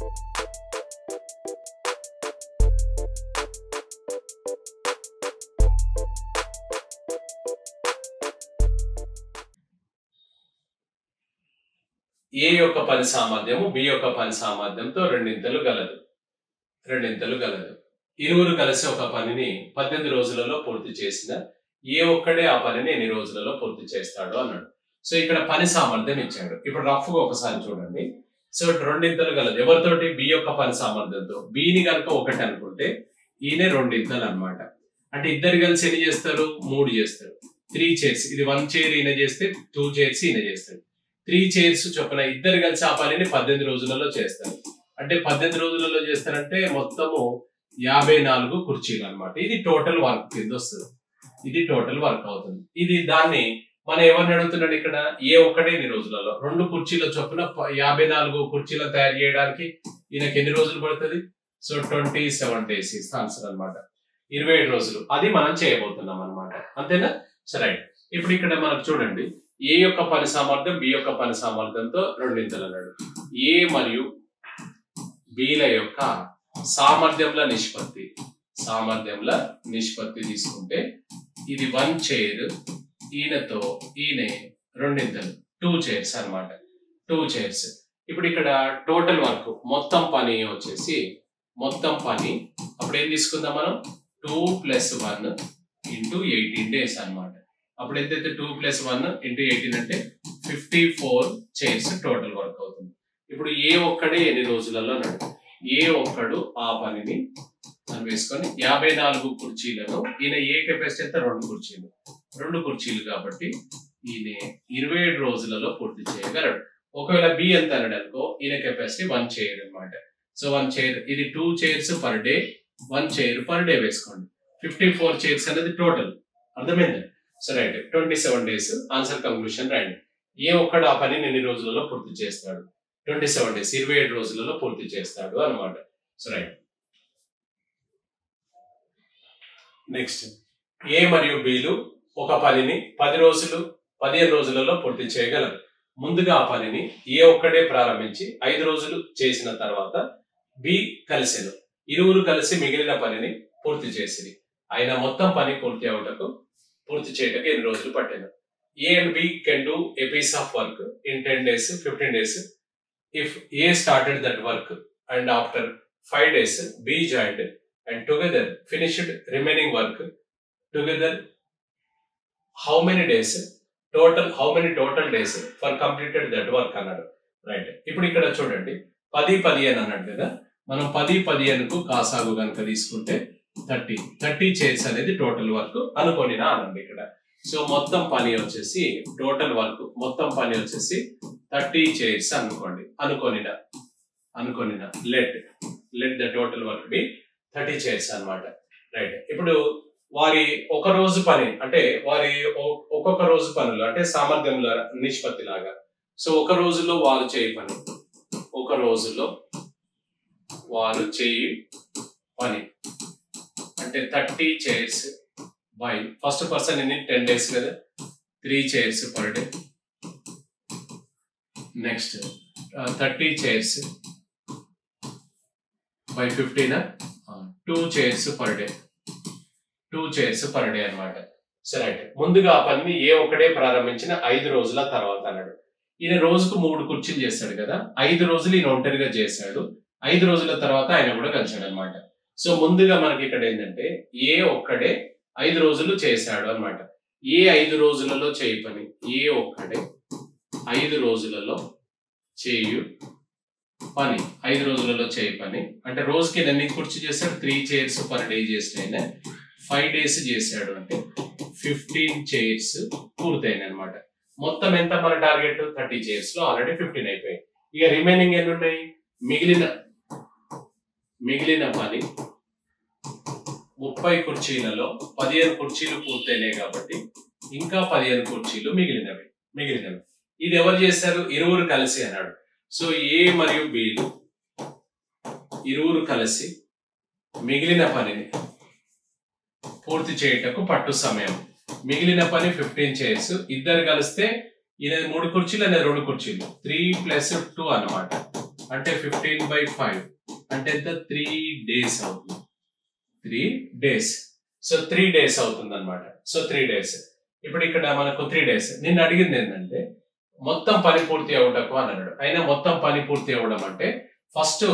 ఏ యొక్క పని సామర్థ్యము బి యొక్క పని సామర్థ్యంతో రెండింతలు గలదు. ఇరువురు కలిసి ఒక పనిని 18 రోజులలో పూర్తి చేసిన ఏ ఒక్కడే ఆ పనిని ఎన్ని రోజులలో పూర్తి చేస్తాడు అన్నాడు. సో ఇక్కడ పని సామర్థ్యం ఇచ్చాడు. ఇప్పుడు రఫ్ గా ఒకసారి చూడండి. సో రెండింతలు గలదు ఎవరితోటి? బి యొక్క పని సామర్థ్యంతో. బిని కనుక ఒకటి అనుకుంటే ఈయన రెండింతలు అన్నమాట. అంటే ఇద్దరు కలిసి ఎన్ని చేస్తారు? 3 చేస్తారు. 3 చైర్స్, ఇది 1 చైర్ ఈయన చేస్తే 2 చైర్స్ ఈయన చేస్తాడు. 3 చైర్స్ చొప్పున ఇద్దరు కలిసి ఆ పనిని 18 రోజులలో చేస్తారు. అంటే 18 రోజులలో చేస్తారంటే మొత్తము 54 కుర్చీలు అన్నమాట. ఇది టోటల్ వర్క్ కింద వస్తుంది. ఇది టోటల్ వర్క్ అవుతుంది. ఇది దాన్ని మనం ఎవరిని అడుగుతున్నాడు ఇక్కడ? ఏ ఒక్కడే ఎన్ని రోజులలో 2 కుర్చీల చొప్పున 54 కుర్చీలను తయారు చేయడానికి ఈయనకి ఎన్ని రోజులు పడుతుంది? సో 27 days ఇస్ ఆన్సర్ అనమాట. 27 రోజులు అది మనం చేయబోతున్నాం అనమాట. అంతేనా? సరే, ఇప్పుడు ఇక్కడ మనకు చూడండి, ఏ యొక్క పని సామర్థ్యం బి యొక్క పని సామర్థ్యంతో రెండింతలు అన్నాడు. ఏ మరియు బిల యొక్క సామర్థ్యంల నిష్పత్తి తీసుకుంటే ఇది 1 చైర్, ఈయనతో ఈయన రెండింతలు 2 చైర్స్ అన్నమాట. 2 చైర్స్. ఇప్పుడు ఇక్కడ టోటల్ వర్క్ మొత్తం పని వచ్చేసి అప్పుడు ఏం తీసుకుందాం మనం? 2 + 1 × 18 days అన్నమాట. అప్పుడు ఎంతైతే 2 + 1 × 18 అంటే 54 చైర్స్ టోటల్ వర్క్ అవుతుంది. ఇప్పుడు ఏ ఒక్కడే ఎన్ని రోజులలో అన్నాడు? ఏ ఒక్కడు ఆ పనిని అని వేసుకొని 54 కుర్చీలను, ఈయన ఏ కెపాసిటీ అయితే 2 కుర్చీలు కాబట్టి ఈయన 27 రోజులలో పూర్తి చేయగలడు. ఒకవేళ బి ఎంత అన్నాడు అనుకో, ఈయన కెపాసిటీ 1 చైర్ అనమాట. సో 1 చైర్, ఇది 2 chairs per day, 1 chair per day వేసుకోండి. 54 చైర్స్ అనేది టోటల్. అర్థమైంది? So right, 27 days answer conclusion రాయండి. ఏ ఒక్కడు ఆ పనిని ఎన్ని రోజులలో పూర్తి చేస్తాడు? 27 days, 27 రోజులలో పూర్తి చేస్తాడు అనమాట. So right. నెక్స్ట్, ఏ మరియు బిలు ఒక పనిని 15 రోజులలో పూర్తి చేయగలరు. ముందుగా ఆ పనిని ఏ ఒక్కడే ప్రారంభించి 5 రోజులు చేసిన తర్వాత బి కలిసెను. ఇరువురు కలిసి మిగిలిన పనిని పూర్తి చేసిరి. ఆయన మొత్తం పని పూర్తి చేయటకు ఎన్ని రోజులు పట్టింది? A and B can do a piece of work in 10 days, 15 days. If A started that work and after 5 days B joined and together finished remaining work together, how many total days for completed that work అన్నాడు. Right. ఇప్పుడు ఇక్కడ చూడండి, 10 అన్నాడు కదా, మనం 10 కు కాసాగు కనుక తీసుకుంటే 30 చైర్స్ అనేది టోటల్ వర్క్ అనుకోనినా అనండి ఇక్కడ. సో మొత్తం పని వచ్చేసి టోటల్ వర్క్ మొత్తం పని వచ్చేసి 30 చైర్స్ అనుకోనినా let the total work be 30 chairs అన్నమాట. రైట్. ఇప్పుడు వారి ఒక రోజు పని అంటే వారి ఒక్కొక్క రోజు పనులు అంటే సామర్థ్యంల నిష్పత్తి లాగా. సో ఒక రోజులో వారు చేయి పని అంటే 30 chairs by first person in 10 days కదా, 3 chairs per day. Next 30 chairs by 15, 2 chairs per day. 2 chairs per day అనమాట. సరే, ముందుగా ఆ పనిని ఏ ఒక్కడే ప్రారంభించిన 5 రోజుల తర్వాత అన్నాడు. ఈయన రోజుకు 3 కుర్చీలు చేస్తాడు కదా, 5 రోజులు ఈయన ఒంటరిగా చేశాడు, 5 రోజుల తర్వాత ఆయన కూడా కలిసాడు అనమాట. సో ముందుగా మనకి ఇక్కడ ఏంటంటే ఏ ఒక్కడే 5 రోజులు చేశాడు అనమాట. ఏ 5 రోజులలో చేయి పని, ఏ ఒక్కడే 5 రోజులలో చేయు పని, 5 రోజులలో చేయి పని అంటే రోజుకి ఎన్ని కుర్చీ చేశాడు? 3 చైర్స్ పర్ డే చేసిన 5 days చేశాడు అంటే 15 చైర్స్ పూర్తయినాయి అనమాట. మొత్తం ఎంత మన టార్గెట్? 30 చైర్స్ లో ఆల్రెడీ 15 అయిపోయాయి. ఇక రిమైనింగ్ ఎన్ని ఉన్నాయి? మిగిలిన పని 30 కుర్చీలలో 15 కుర్చీలు పూర్తయినాయి కాబట్టి ఇంకా 15 కుర్చీలు మిగిలినవి. ఇది ఎవరు చేశారు? ఇరువురు కలిసి అన్నాడు. సో ఏ మరియు బిలు ఇరువురు కలిసి మిగిలిన పనిని పూర్తి చేయటకు పట్టు సమయం. మిగిలిన పని 15 చైర్స్. ఇద్దరు కలిస్తే ఈయన 3 కుర్చీలు అనేది 2 కుర్చీలు, 3 + 2 అన్నమాట. అంటే 15/5 అంటే ఎంత 3 days అవుతుంది. 3 days. సో 3 days అవుతుంది అనమాట. So 3 days. ఇప్పుడు ఇక్కడ మనకు 3 days. నిన్ను అడిగింది ఏంటంటే మొత్తం పని పూర్తి అవ్వటకు అని అన్నాడు. అయినా మొత్తం పని పూర్తి అవ్వడం అంటే ఫస్ట్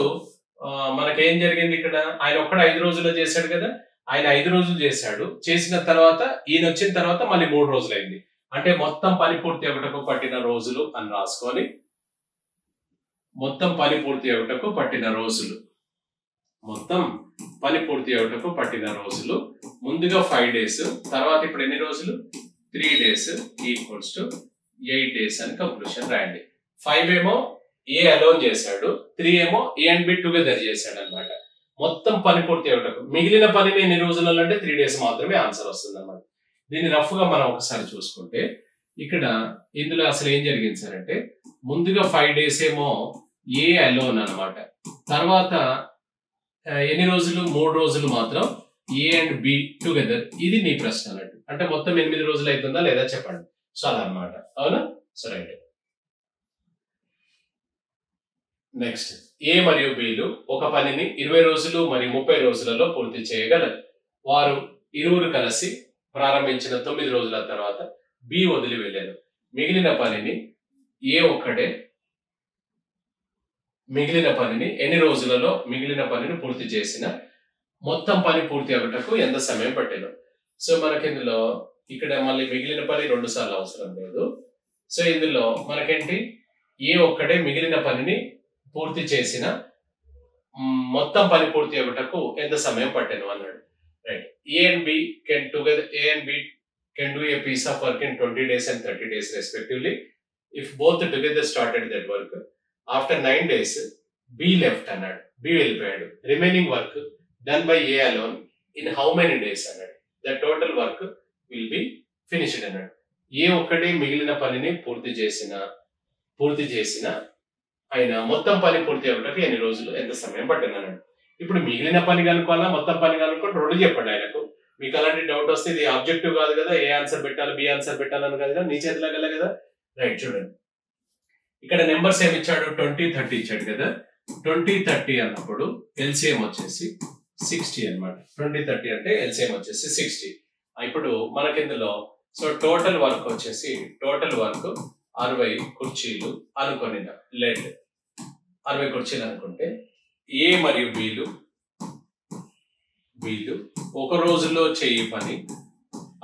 మనకేం జరిగింది ఇక్కడ, ఆయన ఒక్కడ 5 రోజుల్లో చేశాడు కదా, ఆయన 5 రోజులు చేశాడు. చేసిన తర్వాత ఈయన వచ్చిన తర్వాత మళ్ళీ 3 రోజులు అయింది. అంటే మొత్తం పని పూర్తి అవ్వటకు పట్టిన రోజులు అని రాసుకొని, మొత్తం పని పూర్తి అవ్వటకు పట్టిన రోజులు, మొత్తం పని పూర్తి అవ్వటకు పట్టిన రోజులు ముందుగా 5 days, తర్వాత ఇప్పుడు ఎన్ని రోజులు 3 days ఈక్వల్స్ టు 8 days అని కంక్లూషన్ రాయండి. 5 ఏమో ఏ అలోన్ చేశాడు, 3 ఏమో ఏ అండ్ బి టుగెదర్ చేశాడు అనమాట. మొత్తం పని పూర్తి అవ్వటకు మిగిలిన పనిని ఎన్ని రోజులలో అంటే 3 days మాత్రమే ఆన్సర్ వస్తుంది అనమాట. దీన్ని రఫ్ గా మనం ఒకసారి చూసుకుంటే ఇక్కడ ఇందులో అసలు ఏం జరిగింది సార్ అంటే ముందుగా 5 days ఏమో ఏ అలోన్ అనమాట. తర్వాత ఎన్ని రోజులు 3 రోజులు మాత్రం ఏ అండ్ బి టుగెదర్. ఇది నీ ప్రశ్న అన్నట్టు. అంటే మొత్తం 8 రోజులు అవుతుందా లేదా చెప్పండి. సో అలా అనమాట. అవునా? So right. నెక్స్ట్, ఏ మరియు బిలు ఒక పనిని 20 రోజులు మరియు 30 రోజులలో పూర్తి చేయగలరు. వారు ఇరువురు కలిసి ప్రారంభించిన 9 రోజుల తర్వాత బి వదిలి వెళ్ళారు. మిగిలిన పనిని ఏ ఒక్కడే మిగిలిన పనిని ఎన్ని రోజులలో మిగిలిన పనిని పూర్తి చేసిన మొత్తం పని పూర్తి అవ్వటకు ఎంత సమయం పట్టిందో. సో మనకి ఇందులో ఇక్కడ మళ్ళీ మిగిలిన పని 2 సార్లు అవసరం లేదు. సో ఇందులో మనకేంటి, ఏ ఒక్కడే మిగిలిన పనిని పూర్తి చేసిన మొత్తం పని పూర్తి అవ్వటకు ఎంత సమయం పట్టాను అన్నాడు. Right. A and B can do a piece of work in 20 days and 30 days respectively if both together started that work. After 9 days B left అన్నాడు. B వెళ్ళిపోయాడు. Remaining work done by A alone in how many days అన్నాడు. The total work will be finished అన్నాడు. ఏ ఒక్కడే మిగిలిన పనిని పూర్తి చేసిన ఆయన మొత్తం పని పూర్తి అవ్వడానికి ఎన్ని రోజులు ఎంత సమయం పట్టింది అన్నాడు. ఇప్పుడు మిగిలిన పని కనుక్కోవాలా మొత్తం పని కనుక్కోండి, 2 చెప్పండి ఆయనకు. మీకు అలాంటి డౌట్ వస్తే ఇది ఆబ్జెక్టివ్ కాదు కదా, ఏ ఆన్సర్ పెట్టాలి బి ఆన్సర్ పెట్టాలని కాదు కదా, నీ చేతిలో గల కదా. రైట్, చూడండి ఇక్కడ నెంబర్స్ ఏమి ఇచ్చాడు, 20, 30 ఇచ్చాడు కదా. 20, 30 అన్నప్పుడు ఎల్సిఎం వచ్చేసి 60 అనమాట. 20, 30 అంటే ఎల్సిఎం వచ్చేసి 60. ఇప్పుడు మనకి ఇందులో సో టోటల్ వర్క్ వచ్చేసి 60 కుర్చీలు అనుకోని లెడ్ 60 కుర్చీలు అనుకుంటే ఏ మరియు బీలు ఒక రోజులో చేయి పని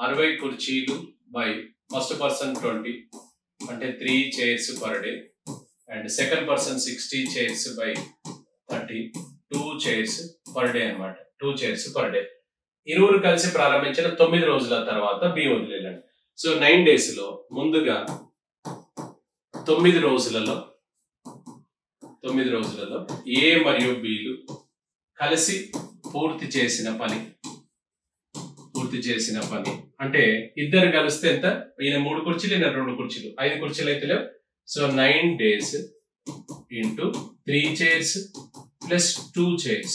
60 కుర్చీలు బై ఫస్ట్ పర్సన్ 20 అంటే 3 chairs per day and second person 60 chairs by 30 2 chairs per day అనమాట. 2 chairs per day. ఇరువురు కలిసి ప్రారంభించిన 9 రోజుల తర్వాత బి వదిలేయండి. సో 9 days లో ముందుగా 9 రోజులలో ఏ మరియు బిలు కలిసి పూర్తి చేసిన పని అంటే ఇద్దరు కలిస్తే ఎంత, ఈయన 3 కుర్చీలు ఈయన 2 కుర్చీలు 5 కుర్చీలు అయితే లేవు. So 9 days into 3 chairs plus 2 chairs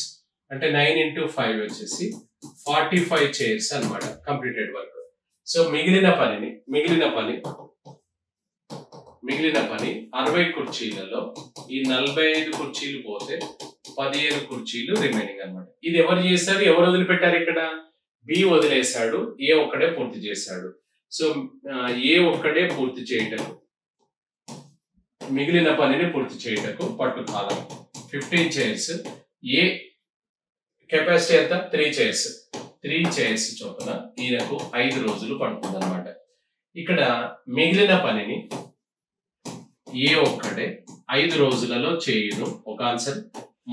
అంటే 9 into 5 వచ్చేసి 45 chairs అన్నమాట కంప్లీటెడ్ వర్క్. సో మిగిలిన పని 60 కుర్చీలలో ఈ 45 కుర్చీలు పోతే 15 కుర్చీలు రిమైనింగ్ అన్నమాట. ఇది ఎవరు చేశారు, ఎవరు వదిలిపెట్టారు, ఇక్కడ బి వదిలేశాడు, ఏ ఒక్కడే పూర్తి చేశాడు. సో ఏ ఒక్కడే పూర్తి చేయటకు మిగిలిన పనిని పూర్తి చేయటకు పట్టు కాలం 15 chairs. ఏ కెపాసిటీ ఎంత 3 chairs. 3 chairs చొప్పున ఈయనకు 5 రోజులు పడుతుంది అనమాట. ఇక్కడ మిగిలిన పనిని ఏ ఒక్కడే 5 రోజులలో చేయును. ఒక ఆన్సర్.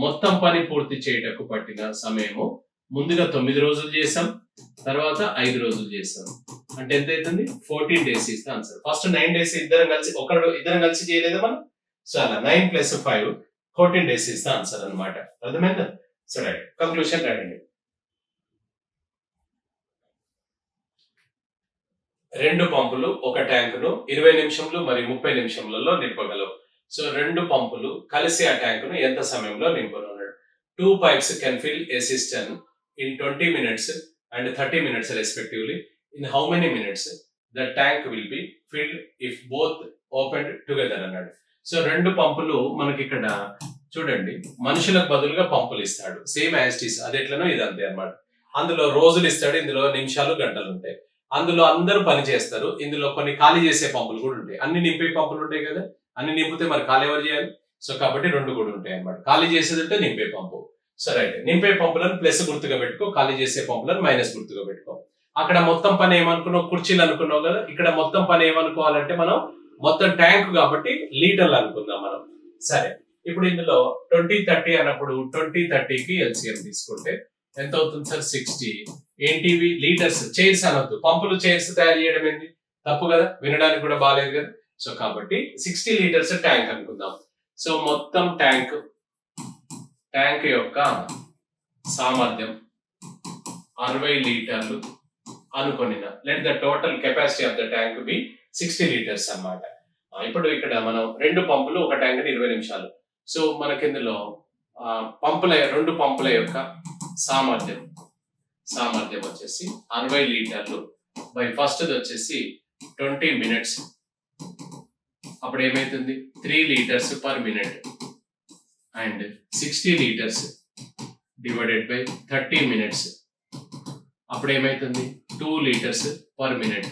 మొత్తం పని పూర్తి చేయటకు పట్టిన సమయము ముందుగా 9 రోజులు చేసాం, తర్వాత 5 రోజులు చేసాం. అంటే ఎంత అవుతుంది, 14 days ఇస్తే ఆన్సర్. ఫస్ట్ 9 days ఇద్దరం కలిసి చేయలేదా మనం. సో అలా 9 + 5 14 days ఇస్తే ఆన్సర్ అనమాట. అర్థమైందా? సో రైట్, కంక్లూషన్ రాయండి. 2 పంపులు ఒక ట్యాంకును 20 నిమిషంలు మరియు 30 నిమిషంలలో నింపగలవు. సో 2 పంపులు కలిసి ఆ ట్యాంకును ఎంత సమయంలో నింపనున్నాడు. 2 pipes can fill a cistern in 20 minutes and 30 minutes respectively. In how many minutes the tank will be filled if both opened together అన్నాడు. సో 2 పంపులు మనకి ఇక్కడ చూడండి, మనుషులకు బదులుగా పంపులు ఇస్తాడు. సేమ్ యాజ్ ఇట్ ఈస్, అది ఎట్లనో ఇది అంతే అన్నమాట. అందులో రోజులు ఇస్తాడు, ఇందులో నిమిషాలు గంటలు ఉంటాయి. అందులో అందరూ పని చేస్తారు. ఇందులో కొన్ని ఖాళీ చేసే పంపులు కూడా ఉంటాయి. అన్ని నింపే పంపులు ఉంటాయి కదా, అన్ని నింపితే మరి ఖాళీ ఎవరు చేయాలి? సో కాబట్టి రెండు కూడా ఉంటాయి అన్నమాట. ఖాళీ చేసేది అంటే నింపే పంపు. సరే, అయితే నింపే పంపులను ప్లస్ గుర్తుగా పెట్టుకో, ఖాళీ చేసే పంపులను మైనస్ గుర్తుగా పెట్టుకో. అక్కడ మొత్తం పని ఏమనుకున్నావు? కుర్చీలు అనుకున్నావు కదా. ఇక్కడ మొత్తం పని ఏమనుకోవాలంటే మనం మొత్తం ట్యాంక్ కాబట్టి లీటర్లు అనుకుందాం మనం. సరే, ఇప్పుడు ఇందులో 20-30 అన్నప్పుడు 20-30కి ఎల్సిఎం తీసుకుంటే ఎంత అవుతుంది సార్? 60. ఏంటివి? లీటర్స్. చైర్స్ అనొద్దు, పంపులు చైర్స్ తయారు చేయడం ఏంటి? తప్పు కదా, వినడానికి కూడా బాగాలేదు కదా. సో కాబట్టి 60 లీటర్స్ ట్యాంక్ అనుకుందాం. సో మొత్తం ట్యాంక్ యొక్క సామర్థ్యం 60 లీటర్లు అనుకొనిన. Let the total capacity of the tank be 60 litres అన్నమాట. ఇప్పుడు ఇక్కడ మనం రెండు పంపులు, ఒక ట్యాంక్ 20 నిమిషాలు. సో మనకి ఇందులో రెండు పంపుల యొక్క సామర్థ్యం వచ్చేసి 60 లీటర్లు బై ఫస్ట్ వచ్చేసి 20 మినిట్స్. అప్పుడు ఏమైతుంది? 3 litres per minute and 60 litres divided by 30 minutes. అప్పుడు ఏమైతుంది? 2 litres per minute.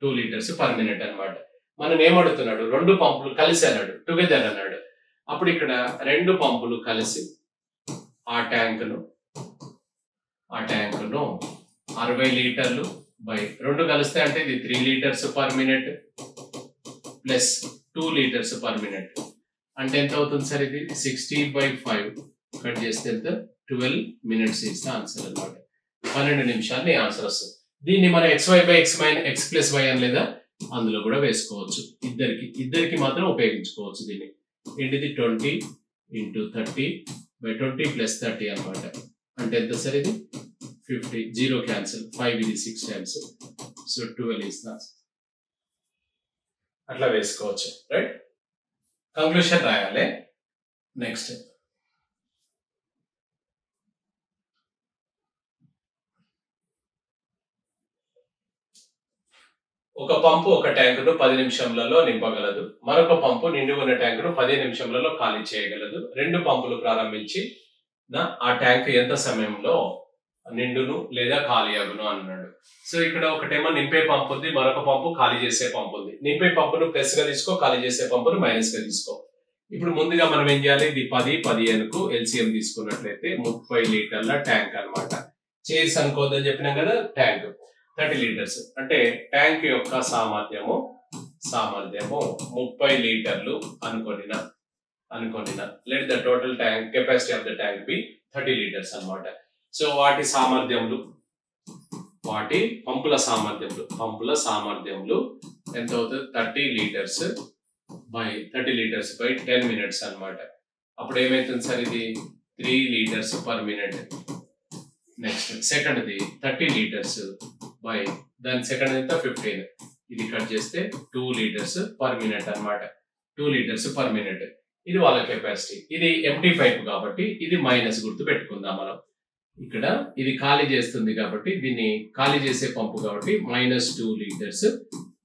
2 litres per minute అనమాట. మనం ఏమడుగుతున్నాడు? రెండు పంపులు కలిసి అన్నాడు, టుగెదర్ అన్నాడు. అప్పుడు ఇక్కడ రెండు పంపులు కలిసి ఆ ట్యాంకును 60 లీటర్లు బై రెండు కలిస్తే అంటే ఇది 3 litres per minute plus 2 litres per minute అంటే ఎంత అవుతుంది సార్? ఇది 60/5 కట్ చేస్తే ఎంత? 12 మినిట్స్ ఇస్ ద ఆన్సర్ అన్నమాట. 12 నిమిషాలు ఆన్సర్ వస్తుంది. దీన్ని మనం x+y అని లేదా అందులో కూడా వేసుకోవచ్చు. ఇద్దరికి మాత్రం ఉపయోగించుకోవచ్చు దీన్ని. ఏంటిది? 20 × 30/20 + 30 అన్నమాట. అంటే ఎంత సార్? ఇది 50. 0 క్యాన్సిల్, 5 ఇది 6 times. So 12 is the answer. అట్లా వేసుకోవచ్చు, రైట్? కంక్లూషన్ రాయాలి. నెక్స్ట్ ఒక పంపు ఒక ట్యాంకును 10 నిమిషంలలో నింపగలదు. మరొక పంపు నిండి ఉన్న ట్యాంకును 15 నిమిషంలలో ఖాళీ చేయగలదు. రెండు పంపులు ప్రారంభించి ఆ ట్యాంక్ ఎంత సమయంలో నిండును లేదా ఖాళీ అగును అన్నాడు. సో ఇక్కడ ఒకటేమో నింపే పంపు ఉంది, మరొక పంపు ఖాళీ చేసే పంపు ఉంది. నింపే పంపును ప్లస్ గా తీసుకో, ఖాళీ చేసే పంపును మైనస్ గా తీసుకో. ఇప్పుడు ముందుగా మనం ఏం చేయాలి? ఇది 10-15కు ఎల్సిఎం తీసుకున్నట్లయితే 30 లీటర్ల ట్యాంక్ అన్నమాట. చైర్స్ అనుకోవద్దని చెప్పినాం కదా. ట్యాంక్ 30 లీటర్స్ అంటే ట్యాంక్ యొక్క సామర్థ్యము 30 లీటర్లు అనుకొనిన. Let the total tank capacity of the tank be 30 litres అన్నమాట. సో వాటి పంపుల సామర్థ్యములు ఎంత అవుతుంది? 30 లీటర్స్ బై 10 మినిట్స్ అన్నమాట. అప్పుడు ఏమైతుంది సార్? ఇది 3 లీటర్స్ పర్ మినిట్. నెక్స్ట్ సెకండ్ది 30 లీటర్స్ బై దాని సెకండ్ ఎంత? 15. ఇది కట్ చేస్తే 2 లీటర్స్ పర్ మినిట్ అన్నమాట. 2 లీటర్స్ పర్ మినిట్. ఇది వాళ్ళ కెపాసిటీ. ఇది ఎంటీ పైప్ కాబట్టి ఇది మైనస్ గుర్తు పెట్టుకుందాం మనం. ఇక్కడ ఇది ఖాళీ చేస్తుంది కాబట్టి దీన్ని ఖాళీ చేసే పంపు కాబట్టి -2 లీటర్స్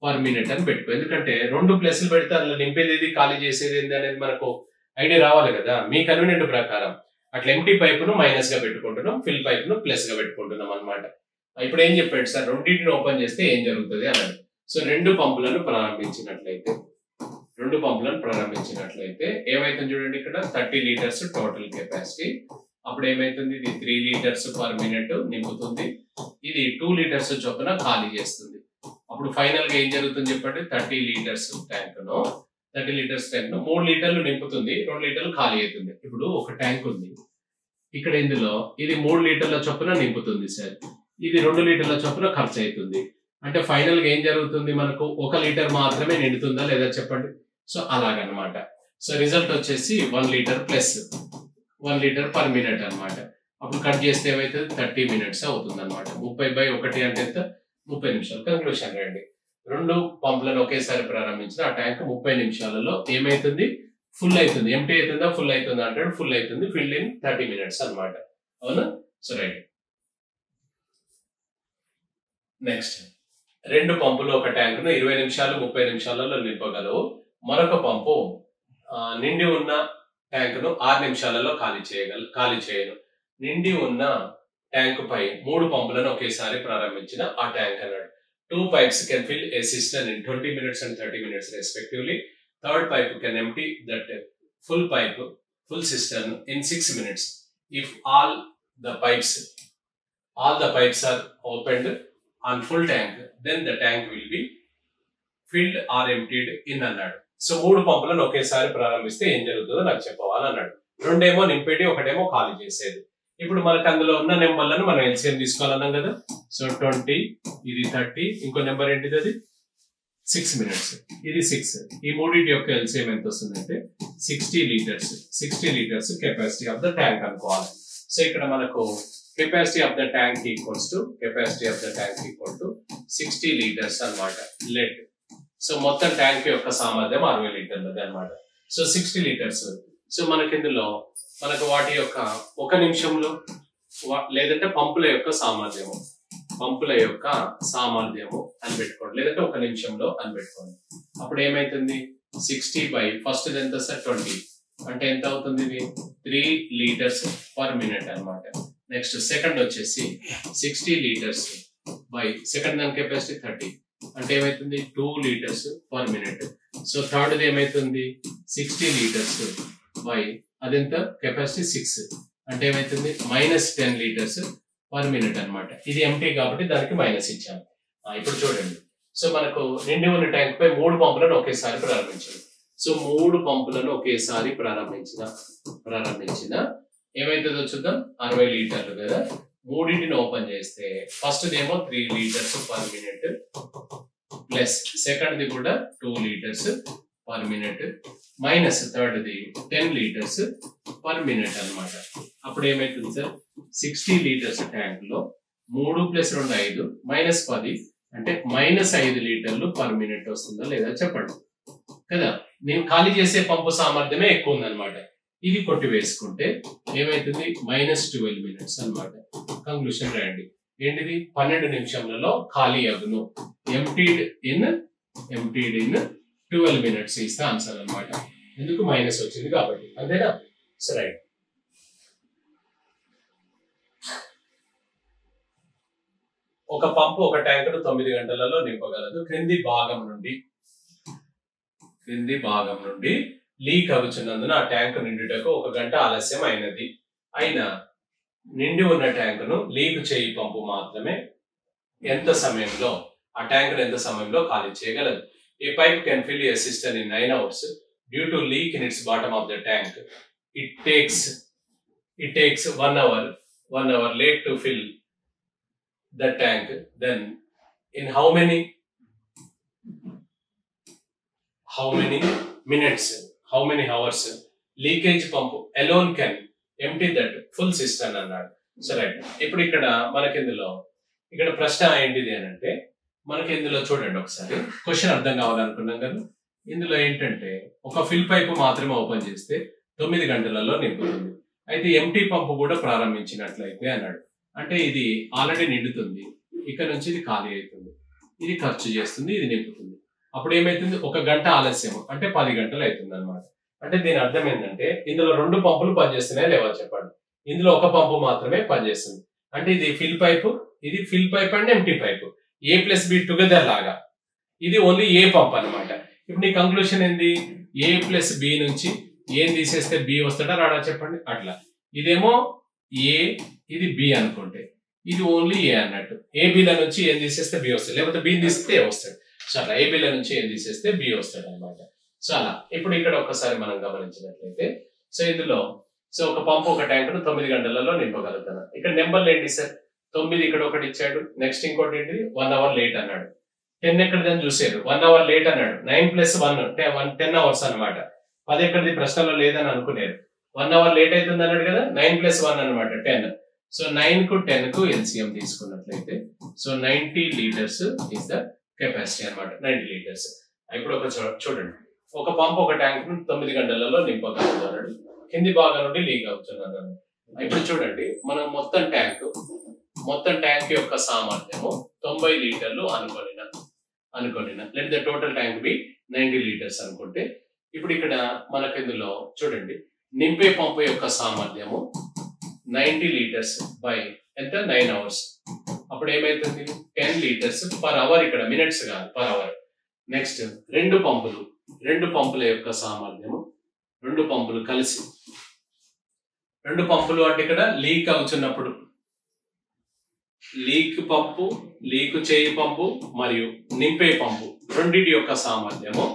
పర్ మినిట్ అని పెట్టుకో. ఎందుకంటే రెండు ప్లస్లు పెడితే అందులో నింపేది ఖాళీ చేసేది ఏంది అనేది మనకు ఐడియా రావాలి కదా. మీ కన్వీనియంట్ ప్రకారం అట్లా ఎంటీ పైపును మైనస్ గా పెట్టుకుంటున్నాం, ఫిల్ పైప్ ను ప్లస్ గా పెట్టుకుంటున్నాం అన్నమాట. ఇప్పుడు ఏం చెప్పాడు సార్? రెండింటిని ఓపెన్ చేస్తే ఏం జరుగుతుంది అన్నాడు. సో రెండు పంపులను ప్రారంభించినట్లయితే ఏమైతుంది చూడండి, ఇక్కడ 30 లీటర్స్ టోటల్ కెపాసిటీ. అప్పుడు ఏమైతుంది? ఇది 3 లీటర్స్ పర్ మినిట్ నింపుతుంది. ఇది 2 లీటర్స్ చొప్పున ఖాళీ చేస్తుంది. అప్పుడు ఫైనల్ గా ఏం జరుగుతుంది చెప్పండి? 30 లీటర్స్ ట్యాంక్ ను 3 లీటర్లు నింపుతుంది, 2 లీటర్లు ఖాళీ అవుతుంది. ఇప్పుడు ఒక ట్యాంక్ ఉంది ఇక్కడ, ఇందులో ఇది 3 లీటర్ల చొప్పున నింపుతుంది సార్. ఇది 2 లీటర్ల చొప్పున ఖర్చు అవుతుంది. అంటే ఫైనల్ గా ఏం జరుగుతుంది? మనకు 1 లీటర్ మాత్రమే నిండుతుందా లేదా చెప్పండి. సో అలాగనమాట. సో రిజల్ట్ వచ్చేసి 1 litre plus 1 litre per minute అన్నమాట. అప్పుడు కట్ చేస్తే ఏమైతుంది? 30 మినిట్స్ అవుతుంది అనమాట. 30/1 అంటే ఎంత? 30 నిమిషాలు. కంక్లూషన్ రండి. రెండు పంపులను ఒకేసారి ప్రారంభించిన ఆ ట్యాంక్ 30 నిమిషాలలో ఏమైతుంది? ఫుల్ అవుతుంది. ఎంటీ అవుతుందా ఫుల్ అవుతుందా అంటాడు. ఫుల్ అవుతుంది. ఫిల్డ్ ఇన్ 30 మినిట్స్ అనమాట. అవునా? So right. నెక్స్ట్ రెండు పంపులు ఒక ట్యాంక్ ను 20 నిమిషాలు 30 నిమిషాలలో నింపగలవు. మరొక పంపు నిండి ఉన్న ట్యాంకును 6 నిమిషాలలో ఖాళీ చేయను. నిండి ఉన్న ట్యాంకు పై 3 పంపులను ఒకేసారి ప్రారంభించిన ఆ ట్యాంక్ అన్నాడు. 2 pipes can fill a cistern in 20 minutes and 30 minutes respectively. Third pipe can empty that full cistern in 6 minutes. If all the pipes are opened on full tank, then the tank will be filled or emptied in అన్నాడు. So 3 పంపులను ఒకేసారి ప్రారంభిస్తే ఏం జరుగుతుందో నాకు చెప్పవాలి అన్నాడు. రెండేమో నింపేటి, ఒకటేమో ఖాళీ చేసేది. ఇప్పుడు మనకు అందులో ఉన్న నెంబర్లను మనం ఎల్సిఎం తీసుకోవాలన్నాం కదా. సో 20, ఇది 30, ఇంకో నెంబర్ ఏంటిది, అది 6 minutes, ఇది 6. ఈ మూడింటి యొక్క ఎల్సిఎం ఎంత వస్తుందంటే 60 liters. 60 liters capacity of the tank అనుకోవాలి. సో ఇక్కడ మనకు capacity of the tank equals to 60 liters అన్నమాట, లెడ్. సో మొత్తం ట్యాంక్ యొక్క సామర్థ్యం 60 లీటర్లది అన్నమాట. So 60 liters. సో మనకి ఇందులో వాటి యొక్క 1 నిమిషంలో లేదంటే పంపుల యొక్క సామర్థ్యము అని పెట్టుకోండి, లేదంటే 1 నిమిషంలో అని పెట్టుకోండి. అప్పుడు ఏమైతుంది, 60 by ఫస్ట్ ఎంత సార్ 20 అంటే ఎంత అవుతుంది, ఇది 3 liters per minute అన్నమాట. నెక్స్ట్ సెకండ్ వచ్చేసి 60 liters by సెకండ్ దాని కెపాసిటీ 30 అంటే ఏమైతుంది 2 liters per minute. So third ఏమైతుంది 60 liters by అదెంత కెపాసిటీ 6 అంటే ఏమైతుంది -10 liters per minute అన్నమాట. ఇది ఎంటీ కాబట్టి దానికి మైనస్ ఇచ్చాము. ఇప్పుడు చూడండి, సో మనకు నిండి ఉన్న ట్యాంక్ పై 3 పంపులను ఒకేసారి ప్రారంభించాము. సో 3 పంపులను ఒకేసారి ప్రారంభించిన ఏమైతుందో చూద్దాం. 60 లీటర్లు కదా. మూడింటిని ఓపెన్ చేస్తే ఫస్ట్ ఏమో 3 liters per minute plus second the కూడా 2 liters per minute minus third the 10 liters per minute అన్నమాట. అప్పుడు ఏమైతుంది సార్, 60 liters ట్యాంక్ లో 3 + 2 5 -10 అంటే -5 లీటర్లు per minute వస్తుందా లేదా చెప్పండి కదా. నేను ఖాళీ చేసే పంపు సామర్థ్యమే ఎక్కువ ఉందన్నమాట. ఇది కొట్టి వేసుకుంటే ఏమైతుంది -12 minutes అన్నమాట. కంక్లూషన్ రాయండి. ఏంటిది, 12 నిమిషములలో ఖాళీ అగును. ఎంప్టీడ్ ఇన్ 12 minutes ఇస్తే ఆన్సర్ అన్నమాట. ఎందుకు మైనస్ వచ్చింది కాబట్టి, అంతేనా. సరే, ఒక పంపు ఒక ట్యాంకును 9 గంటలలో నింపగలదు. క్రింది భాగం నుండి లీక్ అవుతున్నందున ఆ ట్యాంకు నిండుటకు 1 గంట ఆలస్యం అయినా నిండి ఉన్న ట్యాంకును లీక్ చేయి పంపు మాత్రమే ఎంత సమయంలో ఖాళీ చేయగలదు. A pipe can fill a cistern in 9 hours. Due to leak in its bottom of the tank, it takes 1 hour late to fill the tank. Then in how many minutes, how many hours leakage pump alone can empty that full cistern అన్నాడు. సరే, ఇప్పుడు ఇక్కడ ప్రశ్న ఏంటిది అని అంటే, మనకి ఇందులో చూడండి ఒకసారి, క్వశ్చన్ అర్థం కావాలనుకున్నాం కదా. ఇందులో ఏంటంటే ఒక ఫిల్ పైపు మాత్రమే ఓపెన్ చేస్తే 9 గంటలలో నింపుతుంది. అయితే ఎంటీ పంపు కూడా ప్రారంభించినట్లయితే అన్నాడు. అంటే ఇది ఆల్రెడీ నిండుతుంది, ఇక్కడ నుంచి ఇది ఖాళీ అవుతుంది, ఇది ఖర్చు చేస్తుంది, ఇది నింపుతుంది. అప్పుడు ఏమైతుంది, 1 గంట ఆలస్యం అంటే 10 గంటలు అవుతుంది అనమాట. అంటే దీని అర్థం ఏంటంటే ఇందులో 2 పంపులు పనిచేస్తున్నాయా లేవా చెప్పండి. ఇందులో 1 పంపు మాత్రమే పనిచేస్తుంది. అంటే ఇది fill pipe and empty pipe, A+B together లాగా. ఇది ఓన్లీ ఏ పంప్ అనమాట. ఇప్పుడు నీ కంక్లూషన్ ఏంది, A+B నుంచి ఏం తీసేస్తే B వస్తాడా రాడా చెప్పండి. అట్లా ఇదేమో ఏ, ఇది B అనుకుంటే ఇది ఓన్లీ ఏ అన్నట్టు. ఏబిల నుంచి ఏం తీసేస్తే B వస్తాడు, లేకపోతే B తీస్తే ఏ వస్తాడు. సో అలా ఏబిల నుంచి ఏం తీసేస్తే B వస్తాడు అనమాట. సో అలా ఇప్పుడు ఇక్కడ ఒకసారి మనం గమనించినట్లయితే, సో ఇందులో ఒక పంపు ఒక ట్యాంకును 9 గంటలలో నింపగలుగుతాను. ఇక్కడ నెంబర్లు ఏంటి సార్, 9 ఇక్కడ ఒకటి ఇచ్చాడు, నెక్స్ట్ ఇంకోటి ఏంటి 1 hour లేట్ అన్నాడు. 10 ఎక్కడిదని చూసారు, 1 hour లేట్ అన్నాడు. 9 + 1 10 hours అనమాట. 10 ఎక్కడిది ప్రశ్నలో లేదని అనుకునేది. 1 hour లేట్ అవుతుంది అన్నాడు కదా, 9 + 1 అనమాట 10. సో 9 కు 10 కు ఎల్సిఎం తీసుకున్నట్లయితే so 90 liters is the capacity అనమాట. 90 liters. ఇప్పుడు ఒక చూడండి, ఒక పంపు ఒక ట్యాంక్ ను 9 గంటలలో నింపగలుగుతున్నాడు. కింది భాగం నుండి లీక్ అవుతున్నాడు. ఇప్పుడు చూడండి, మనం మొత్తం ట్యాంక్ యొక్క సామర్థ్యము 90 లీటర్లు అనుకోనిన let the total tank be 90 liters అనుకుంటే, ఇప్పుడు ఇక్కడ మనకు ఇందులో చూడండి నింపే పంపు యొక్క సామర్థ్యము 90 లీటర్స్ బై ఎంత 9 అవర్స్. అప్పుడు ఏమైతుంది 10 లీటర్స్ పర్ అవర్, ఇక్కడ మినిట్స్ కాదు పర్ అవర్. నెక్స్ట్ రెండు పంపుల యొక్క సామర్థ్యము, రెండు పంపులు కలిసి, రెండు పంపులు అంటే ఇక్కడ లీక్ అవుతున్నప్పుడు లీక్ పంపు, లీక్ చేయి పంపు మరియు నింపే పంపు రెండింటి యొక్క సామర్థ్యము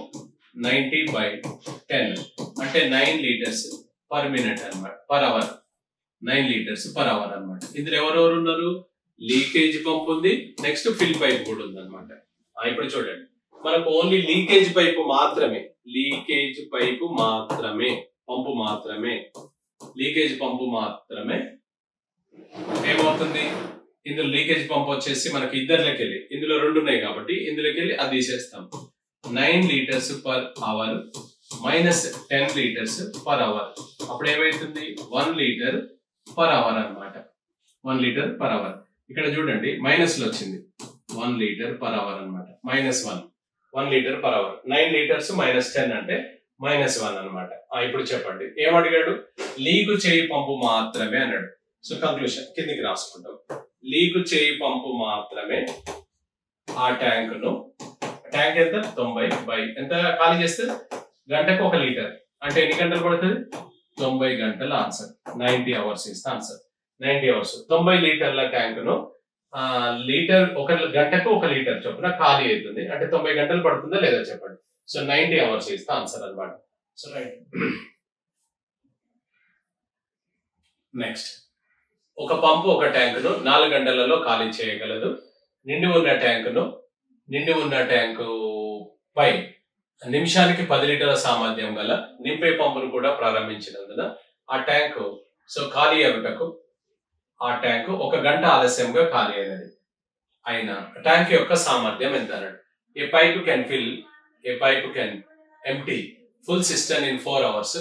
90/10 అంటే 9 లీటర్స్ పర్ మినిట్ అన్నమాట, per hour. 9 litres per hour అన్నమాట. ఇందులో ఎవరెవరు ఉన్నారు? లీకేజ్ పంప్ ఉంది, నెక్స్ట్ ఫిల్ పైప్ కూడా ఉంది అనమాట. ఇప్పుడు చూడండి, మనకు ఓన్లీ లీకేజ్ పైపు మాత్రమే, పంపు మాత్రమే, లీకేజ్ పంపు మాత్రమే ఏమవుతుంది? ఇందులో లీకేజ్ పంప్ వచ్చేసి మనకి ఇద్దరులోకి వెళ్ళి, ఇందులో రెండు ఉన్నాయి కాబట్టి ఇందులోకి వెళ్ళి అది తీసేస్తాం. 9 litres per hour minus 10 litres per hour. అప్పుడు ఏమైతుంది? 1 లీటర్ పర్ అవర్ అన్నమాట. 1 లీటర్ పర్ అవర్. ఇక్కడ చూడండి మైనస్ లో వచ్చింది, 1 లీటర్ పర్ అవర్ అన్నమాట. -1 litre per hour. 9 litres minus 10 అంటే -1 అన్నమాట. ఇప్పుడు చెప్పండి, ఏమడిగాడు? లీకు చేయి పంపు మాత్రమే అన్నాడు. సో కంక్లూషన్ కిందికి రాసుకుంటాం. లీకు చేయి పంపు మాత్రమే ఆ ట్యాంక్ ఎంత 90 ఎంత ఖాళీ చేస్తే గంటకు 1 లీటర్ అంటే ఎన్ని గంటలు పడుతుంది? 90 గంటల ఆన్సర్. 90 అవర్స్ ఇస్తే ఆన్సర్. 90 అవర్స్ 90 లీటర్ల ట్యాంక్ ను లీటర్ ఒక గంటకు 1 లీటర్ చొప్పున ఖాళీ అవుతుంది. అంటే 90 గంటలు పడుతుందా లేదా చెప్పండి. సో 90 అవర్స్ ఇస్తే ఆన్సర్ అన్నమాట. So right. నెక్స్ట్, ఒక పంపు ఒక ట్యాంక్ ను 4 గంటలలో ఖాళీ చేయగలదు. నిండి ఉన్న ట్యాంకు పై నిమిషానికి 10 లీటర్ల సామర్థ్యం గల నింపే పంపును కూడా ప్రారంభించినందున ఆ ట్యాంకు ఖాళీ అవ్వటకు ఆ ట్యాంకు 1 గంట ఆలస్యంగా ఖాళీ అయిన ట్యాంక్ యొక్క సామర్థ్యం ఎంత అన్నాడు. A pipe can empty full cistern in 4 hours.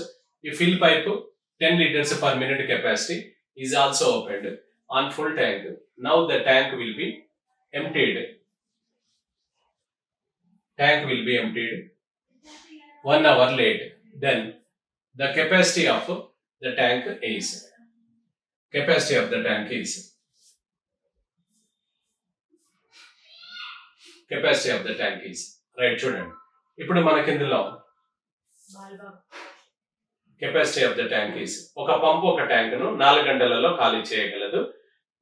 A fill pipe 10 liters per minute capacity is also opened on full tank. Now the tank will be emptied. 1 hour late. Then the capacity of the tank is right చూడండి. ఇప్పుడు మనకి ఇందులో capacity of the tank is, ఒక పంపు ఒక tank ను 4 గంటలలో ఖాళీ చేయగలదు.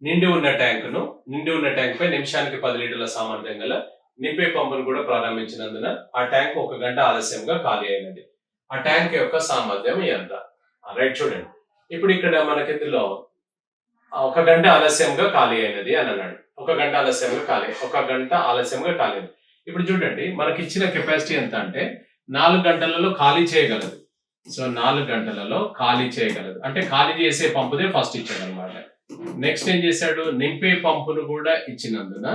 నిండి ఉన్న ట్యాంక్ పై నిమిషానికి 10 లీటర్ల సామర్థ్యం గల నింపే పంపును కూడా ప్రారంభించినందున ఆ ట్యాంక్ 1 గంట ఆలస్యంగా ఖాళీ అయినది. ఆ ట్యాంక్ యొక్క సామర్థ్యం ఎంత? రైట్ చూడండి. ఇప్పుడు ఇక్కడ మనకి ఇందులో 1 గంట ఆలస్యంగా ఖాళీ అయినది అని అన్నాడు. 1 గంట ఆలస్యంగా ఖాళీ. ఇప్పుడు చూడండి, మనకి ఇచ్చిన కెపాసిటీ ఎంత అంటే 4 గంటలలో ఖాళీ చేయగలదు. సో 4 గంటలలో ఖాళీ చేయగలదు అంటే ఖాళీ చేసే పంపుదే ఫస్ట్ ఇచ్చాడు అనమాట. నెక్స్ట్ ఏం చేశాడు? నింపే పంపు కూడా ఇచ్చినందున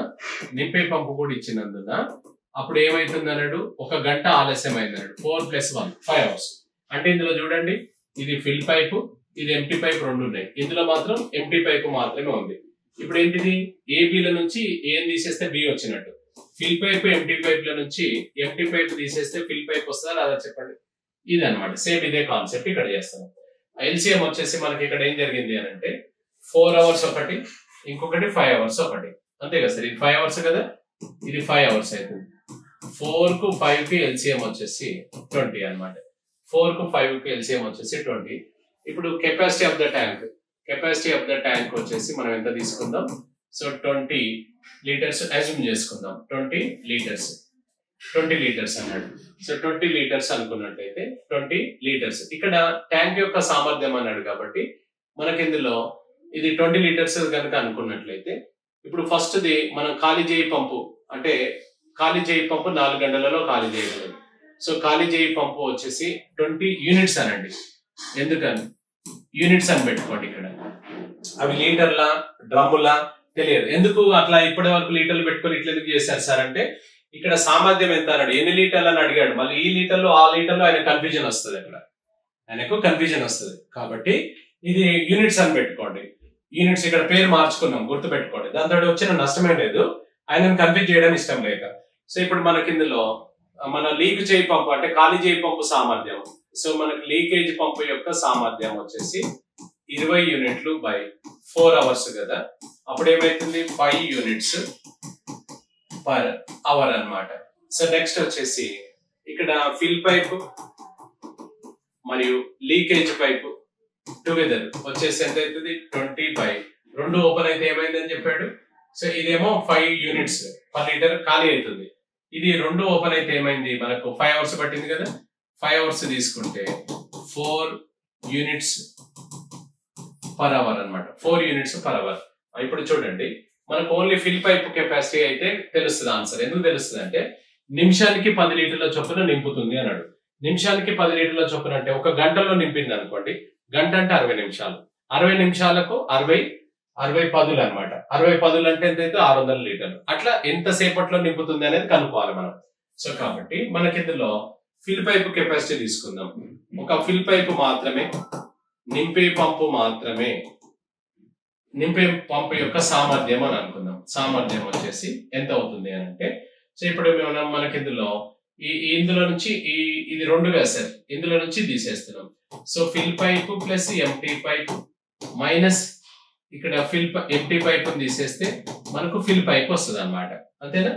అప్పుడు ఏమైతుంది అన్నాడు? 1 గంట ఆలస్యం అయింది అన్నాడు. 4 + 1 5 అవర్స్. అంటే ఇందులో చూడండి, ఇది ఫిల్ పైపు, ఇది ఎంటీ పైప్ రెండు ఉన్నాయి. ఇందులో మాత్రం ఎంటీ పైపు మాత్రమే ఉంది. ఇప్పుడు ఏంటిది? ఏబిల నుంచి ఏం తీసేస్తే బి వచ్చినట్టు. ఫిల్ పైప్ ఎంటీ పైప్ ల నుంచి ఎంటీ పైప్ తీసేస్తే ఫిల్ పైప్ వస్తుందా రాదా చెప్పండి. ఇది అనమాట. సేమ్ ఇదే కాన్సెప్ట్ ఇక్కడ చేస్తాం. ఎల్సిఎం వచ్చేసి మనకి ఇక్కడ ఏం జరిగింది అని అంటే 4 అవర్స్ ఒకటి, ఇంకొకటి 5 అవర్స్ ఒకటి. అంతే కదా సార్? ఇది 5 అవర్స్ కదా, ఇది 5 అవర్స్ అవుతుంది. 4 కు 5 కి ఎల్సిఎం వచ్చేసి 20 అనమాట. 4 కు 5 కి ఎల్సిఎం వచ్చేసి 20. ఇప్పుడు కెపాసిటీ ఆఫ్ ద ట్యాంక్ వచ్చేసి మనం ఎంత తీసుకుందాం? సో 20 లీటర్స్ అజ్యూమ్ చేసుకుందాం. 20 లీటర్స్ అన్నాడు. సో 20 లీటర్స్ అనుకున్నట్లయితే 20 లీటర్స్ ఇక్కడ ట్యాంక్ యొక్క సామర్థ్యం అన్నాడు కాబట్టి మనకి ఇందులో ఇది 20 లీటర్స్ కనుక అనుకున్నట్లయితే ఇప్పుడు ఫస్ట్ ది మనం ఖాళీ చేయి పంపు 4 గంటలలో ఖాళీ చేయగలదు. సో ఖాళీ చేయి పంపు వచ్చేసి 20 యూనిట్స్ అనండి. ఎందుకని యూనిట్స్ అని పెట్టుకోండి. ఇక్కడ అవి లీటర్లా డ్రమ్ములా తెలియదు. ఎందుకు అట్లా ఇప్పటి వరకు లీటర్లు పెట్టుకొని ఇట్లా ఎందుకు చేశారు సార్ అంటే ఇక్కడ సామర్థ్యం ఎంత అన్నాడు, ఎన్ని లీటర్లు అని అడిగాడు. మళ్ళీ ఈ లీటర్లు ఆ లీటర్లు ఆయనకు కన్ఫ్యూజన్ వస్తుంది. కాబట్టి ఇది యూనిట్స్ అని పెట్టుకోండి. యూనిట్స్ ఇక్కడ పేరు మార్చుకున్నాం, గుర్తు పెట్టుకోండి. దాంతో వచ్చిన నష్టమే లేదు, ఆయనను కన్ఫ్యూజ్ చేయడానికి ఇష్టం లేక. సో ఇప్పుడు మనకి ఇందులో మన లీక్ చేయి పంపు అంటే ఖాళీ చేయి పంపు సామర్థ్యం సో మనకు లీకేజ్ పంపు యొక్క సామర్థ్యం వచ్చేసి 20 యూనిట్లు బై 4 అవర్స్ కదా, అప్పుడు ఏమైతుంది 5 యూనిట్స్ పర్ అవర్ అన్నమాట. సో నెక్స్ట్ వచ్చేసి ఇక్కడ ఫిల్ పైప్ మరియు లీకేజ్ పైప్ టుగెదర్ వచ్చేసి ఎంత అవుతుంది 20 బై 2 ఓపెన్ అయితే ఏమైందని చెప్పాడు. సో ఇదేమో 5 యూనిట్స్ పర్ లీటర్ ఖాళీ అవుతుంది. ఇది 2 ఓపెన్ అయితే ఏమైంది మనకు 5 అవర్స్ పట్టింది కదా, 5 అవర్స్ తీసుకుంటే 4 యూనిట్స్ పర్ అవర్ అన్నమాట. 4 యూనిట్స్ పర్ అవర్. ఇప్పుడు చూడండి మనకు ఓన్లీ ఫిల్ పైప్ కెపాసిటీ అయితే తెలుస్తుంది ఆన్సర్. ఎందుకు తెలుస్తుంది అంటే నిమిషానికి 10 లీటర్ల చొప్పున నింపుతుంది అన్నాడు. నిమిషానికి 10 లీటర్ల చొప్పున అంటే ఒక గంటలో నింపింది అనుకోండి, గంట అంటే 60 నిమిషాలు, 60 నిమిషాలకు 60 పదులు అనమాట. 60 పదులు అంటే ఎంత అయితే 600 లీటర్లు. అట్లా ఎంతసేపట్లో నింపుతుంది అనేది కనుక్కోవాలి మనం. సో కాబట్టి మనకి ఇందులో ఫిల్ పైప్ కెపాసిటీ తీసుకుందాం. ఒక ఫిల్ పైప్ మాత్రమే, నింపే పంపు మాత్రమే, నింపే పంపు యొక్క సామర్థ్యం అని అనుకుందాం. సామర్థ్యం వచ్చేసి ఎంత అవుతుంది అని అంటే, సో ఇప్పుడు మనకి ఇందులో నుంచి ఇది 2గా సార్, ఇందులో నుంచి తీసేస్తున్నాం. So fill pipe plus empty pipe minus ఇక్కడ ఎంటీ పైప్ తీసేస్తే మనకు ఫిల్ పైప్ వస్తుంది అనమాట. అంతేనా?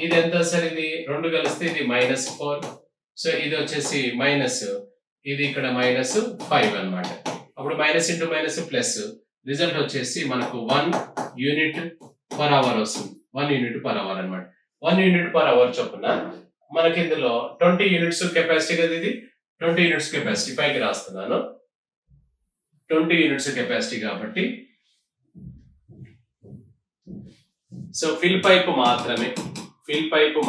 ఇది ఎంత సార్, ఇది 2 కలిస్తే ఇది -4. సో ఇది వచ్చేసి మైనస్, ఇది ఇక్కడ -5 అన్నమాట. అప్పుడు minus into minus plus, result వచ్చేసి మనకు 1 యూనిట్ పర్ అవర్ వస్తుంది. 1 యూనిట్ పర్ అవర్ అనమాట. 1 యూనిట్ పర్ అవర్ చొప్పున మనకి ఇందులో 20 యూనిట్స్ కెపాసిటీ కదా, ఇది 20 యూనిట్స్ కెపాసిటీ పైకి రాస్తున్నాను. 20 యూనిట్స్ కెపాసిటీ కాబట్టి సో ఫిల్ పైప్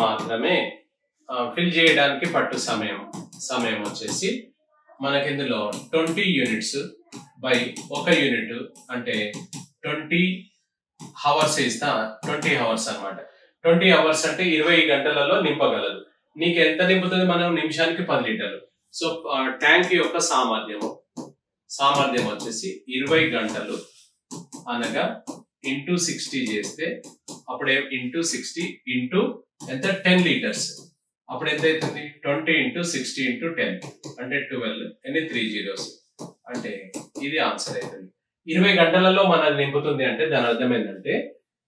మాత్రమే ఫిల్ చేయడానికి పట్టు సమయం వచ్చేసి మనకి ఇందులో 20 యూనిట్స్ బై 1 యూనిట్ అంటే 20 అవర్స్ ఇస్తా. 20 అవర్స్ అన్నమాట. 20 అవర్స్ అంటే 20 గంటలలో నింపగలదు. నీకు ఎంత నింపుతుంది? మనం నిమిషానికి 10 లీటర్లు. సో ట్యాంక్ యొక్క సామర్థ్యం వచ్చేసి 20 గంటలు అనగా ఇంటూ 60 చేస్తే అప్పుడు ఇంటూ 60 ఇంటూ ఎంత 10 లీటర్స్. అప్పుడు ఎంత అవుతుంది? 20 ఇంటూ 60 ఇంటూ 10 అంటే 12, ఎన్ని 3 zeros అంటే ఇది ఆన్సర్ అవుతుంది. 20 గంటలలో మనది నింపుతుంది అంటే దాని అర్థం ఏంటంటే,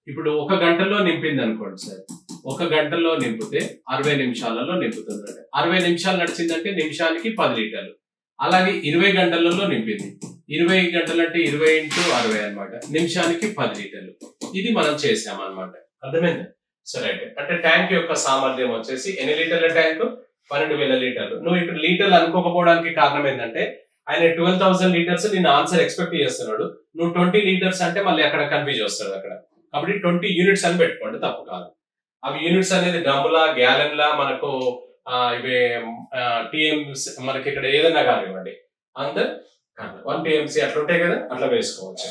ఇప్పుడు 1 గంటలో నింపింది అనుకోండి సార్, 1 గంటలో నింపితే 60 నిమిషాలలో నింపుతుంది. అంటే 60 నిమిషాలు నడిచిందంటే నిమిషానికి 10 లీటర్లు. అలాగే 20 గంటలలో నింపింది, 20 గంటలు అంటే 20 ఇంటూ 60 అనమాట, నిమిషానికి 10 లీటర్లు. ఇది మనం చేసామన్నమాట. అర్థమైంది? సరే, అంటే ట్యాంక్ యొక్క సామర్థ్యం వచ్చేసి ఎన్ని లీటర్ల ట్యాంక్? 12,000 లీటర్లు. నువ్వు ఇక్కడ లీటర్లు అనుకోకపోవడానికి కారణం ఏంటంటే ఆయన 12,000 లీటర్స్ నేను ఆన్సర్ ఎక్స్పెక్ట్ చేస్తున్నాడు. నువ్వు 20 లీటర్స్ అంటే మళ్ళీ అక్కడ కన్ఫ్యూజ్ వస్తుంది అక్కడ. కాబట్టి 20 యూనిట్స్ అని పెట్టుకోండి, తప్పు కాదు. అవి యూనిట్స్ అనేది డ్రమ్లా, గ్యాలన్లా, మనకు ఇవి టీఎంస్, మనకి ఇక్కడ ఏదైనా కానివ్వండి, అంత 1 TMC అట్లా ఉంటాయి కదా, అట్లా వేసుకోవచ్చు.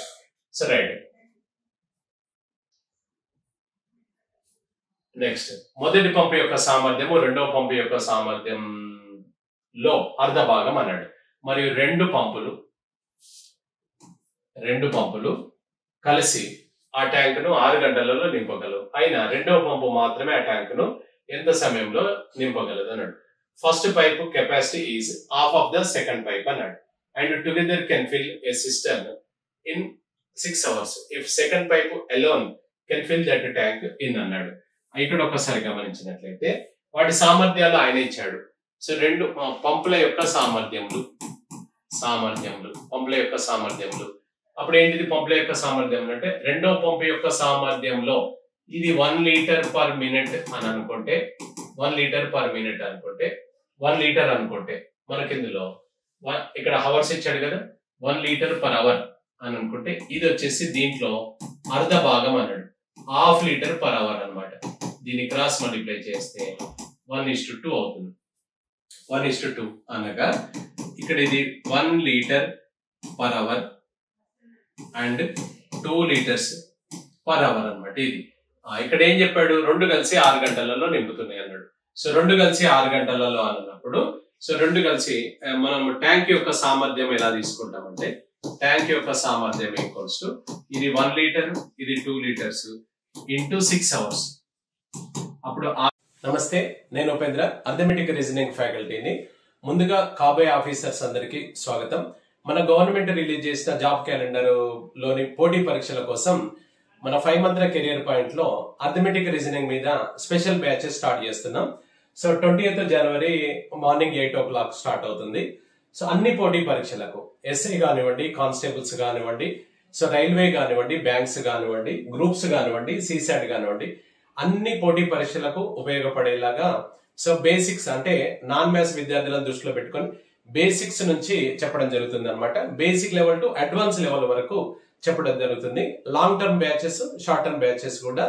సరే, నెక్స్ట్ మొదటి పంపు యొక్క సామర్థ్యము రెండవ పంపు యొక్క సామర్థ్యంలో అర్ధ భాగం అన్నాడు. మరియు రెండు పంపులు కలిసి ఆ ట్యాంక్ ను 6 గంటలలో నింపగలవు. అయినా రెండవ పంపు మాత్రమే ఆ ట్యాంక్ ను ఎంత సమయంలో నింపగలదు అన్నాడు. First pipe capacity is half of the second pipe అన్నాడు. And together can fill a cistern in 6 hours if second pipe alone can fill that tank in అన్నాడు. ఇక్కడ ఒకసారి గమనించినట్లయితే వాటి సామర్థ్యాలు ఆయన ఇచ్చాడు. సో రెండు పంపుల యొక్క సామర్థ్యములు అప్పుడు ఏంటిది? పంపుల యొక్క సామర్థ్యం అంటే రెండో పంపు యొక్క సామర్థ్యంలో ఇది 1 లీటర్ పర్ మినిట్ అని అనుకుంటే, 1 లీటర్ పర్ మినిట్ అనుకుంటే, 1 లీటర్ అనుకుంటే మనకి ఇందులో ఇక్కడ హవర్స్ ఇచ్చాడు కదా, 1 లీటర్ పర్ అవర్ అని అనుకుంటే ఇది వచ్చేసి దీంట్లో అర్ధ భాగం అన్నాడు, 1/2 లీటర్ పర్ అవర్ అనమాట. దీన్ని క్రాస్ మల్టిప్లై చేస్తే 1:2 అవుతుంది. 1:2 అనగా ఇక్కడ ఇది 1 litre per hour and 2 litres per hour అనమాట. ఇది ఇక్కడ ఏం చెప్పాడు? 2 కలిసి 6 గంటలలో నింపుతున్నాయి అన్నాడు. సో 2 కలిసి 6 గంటలలో అన్నప్పుడు, సో 2 కలిసి మనం ట్యాంక్ యొక్క సామర్థ్యం ఎలా తీసుకుంటామంటే, ట్యాంక్ యొక్క సామర్థ్యం ఈక్వల్స్ టు ఇది 1 లీటర్, ఇది 2 లీటర్స్ ఇంటూ 6 hours. అప్పుడు నమస్తే, నేను ఉపేంద్ర, అర్థమెటిక్ రీజనింగ్ ఫ్యాకల్టీని. ముందుగా కాబోయే ఆఫీసర్స్ అందరికీ స్వాగతం. మన గవర్నమెంట్ రిలీజ్ చేసిన జాబ్ క్యాలెండర్ లోని పోటీ పరీక్షల కోసం మన 5 మంత్ల కెరియర్ పాయింట్ లో అర్థమెటిక్ రీజనింగ్ మీద స్పెషల్ బ్యాచెస్ స్టార్ట్ చేస్తున్నాం. సో 20th జనవరి మార్నింగ్ 8 o'clock స్టార్ట్ అవుతుంది. సో అన్ని పోటీ పరీక్షలకు ఎస్ఐ కానివ్వండి, కానిస్టేబుల్స్ కానివ్వండి, సో రైల్వే కానివ్వండి, బ్యాంక్స్ కానివ్వండి, గ్రూప్స్ కానివ్వండి, సిసాట్ కానివ్వండి, అన్ని పోటీ పరీక్షలకు ఉపయోగపడేలాగా సో బేసిక్స్ అంటే నాన్ మ్యాథ్స్ విద్యార్థులను దృష్టిలో పెట్టుకొని బేసిక్స్ నుంచి చెప్పడం జరుగుతుంది అనమాట. Basic level to advance level వరకు చెప్పడం జరుగుతుంది. Long term batches, short term batches కూడా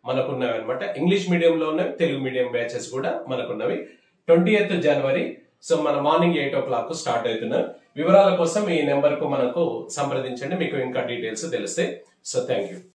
మనకున్నవి అనమాట. ఇంగ్లీష్ మీడియం లో ఉన్నవి, తెలుగు మీడియం బ్యాచెస్ కూడా మనకున్నవి. 20th జనవరి సో మన మార్నింగ్ 8 o'clock స్టార్ట్ అవుతున్నారు. వివరాల కోసం ఈ నెంబర్ కు మనకు సంప్రదించండి, మీకు ఇంకా డీటెయిల్స్ తెలిస్తే. So thank you.